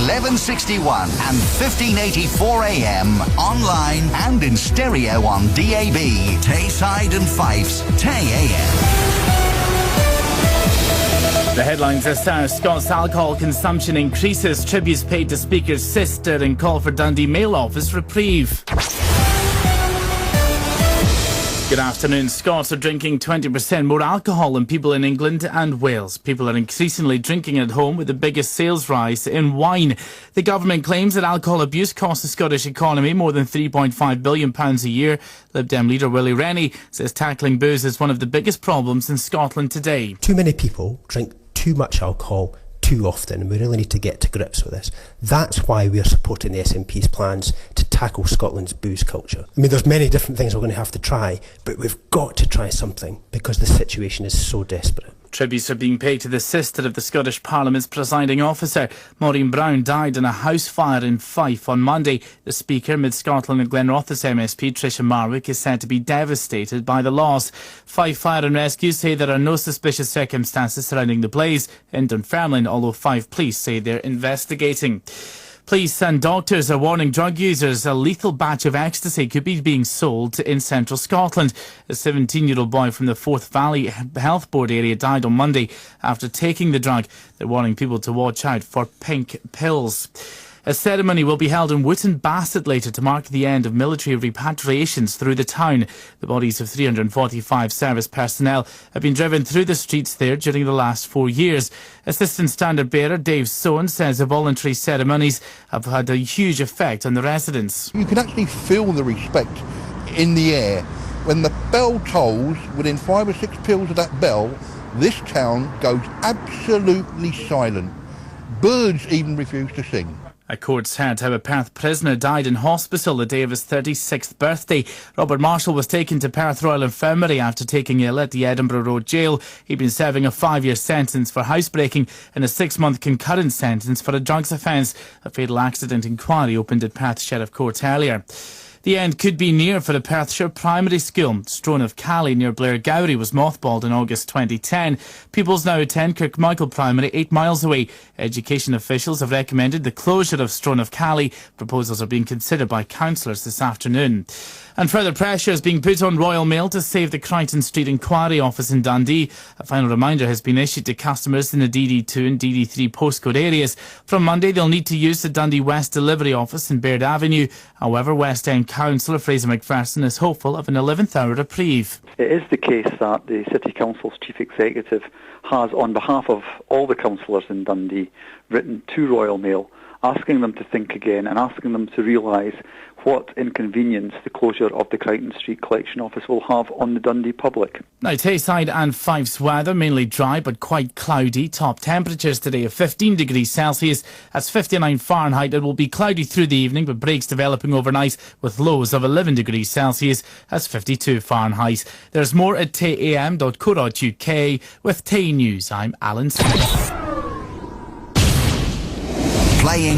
1161 and 1584 AM, online and in stereo on DAB. Tayside and Fife's Tay AM. The headlines this hour: Scots alcohol consumption increases, tributes paid to Speaker's sister, and call for Dundee Mail Office reprieve. Good afternoon. Scots are drinking 20% more alcohol than people in England and Wales. People are increasingly drinking at home, with the biggest sales rise in wine. The government claims that alcohol abuse costs the Scottish economy more than £3.5 billion a year. Lib Dem leader Willie Rennie says tackling booze is one of the biggest problems in Scotland today. Too many people drink too much alcohol too often, and we really need to get to grips with this. That's why we are supporting the SNP's plans to tackle Scotland's booze culture. I mean, there's many different things we're going to have to try, but we've got to try something because the situation is so desperate. Tributes are being paid to the sister of the Scottish Parliament's presiding officer. Maureen Brown died in a house fire in Fife on Monday. The Speaker, Mid-Scotland and Glenrothes MSP Tricia Marwick, is said to be devastated by the loss. Fife Fire and Rescue say there are no suspicious circumstances surrounding the blaze in Dunfermline, although Fife police say they're investigating. Police and doctors are warning drug users a lethal batch of ecstasy could be being sold in central Scotland. A 17-year-old boy from the Forth Valley Health Board area died on Monday after taking the drug. They're warning people to watch out for pink pills. A ceremony will be held in Wootton Bassett later to mark the end of military repatriations through the town. The bodies of 345 service personnel have been driven through the streets there during the last 4 years. Assistant Standard Bearer Dave Sohan says the voluntary ceremonies have had a huge effect on the residents. You can actually feel the respect in the air. When the bell tolls, within 5 or 6 peals of that bell, this town goes absolutely silent. Birds even refuse to sing. A court's heard how a Perth prisoner died in hospital the day of his 36th birthday. Robert Marshall was taken to Perth Royal Infirmary after taking ill at the Edinburgh Road Jail. He'd been serving a 5-year sentence for housebreaking and a 6-month concurrent sentence for a drugs offence. A fatal accident inquiry opened at Perth Sheriff Court earlier. The end could be near for the Perthshire Primary School. Strone of Cally near Blairgowrie was mothballed in August 2010. Pupils now attend Kirkmichael Primary 8 miles away. Education officials have recommended the closure of Strone of Cally. Proposals are being considered by councillors this afternoon. And further pressure is being put on Royal Mail to save the Crichton Street Inquiry Office in Dundee. A final reminder has been issued to customers in the DD2 and DD3 postcode areas. From Monday, they'll need to use the Dundee West Delivery Office in Baird Avenue. However, West End Councillor Fraser McPherson is hopeful of an 11th hour reprieve. It is the case that the City Council's Chief Executive has, on behalf of all the councillors in Dundee, written to Royal Mail asking them to think again and asking them to realise what inconvenience the closure of the Crichton Street Collection Office will have on the Dundee public. Now, Tayside and Fife's weather, mainly dry but quite cloudy. Top temperatures today of 15 degrees Celsius. That's 59 Fahrenheit. It will be cloudy through the evening, but breaks developing overnight with lows of 11 degrees Celsius. That's 52 Fahrenheit. There's more at tayam.co.uk. With Tay News, I'm Alan Smith. Playing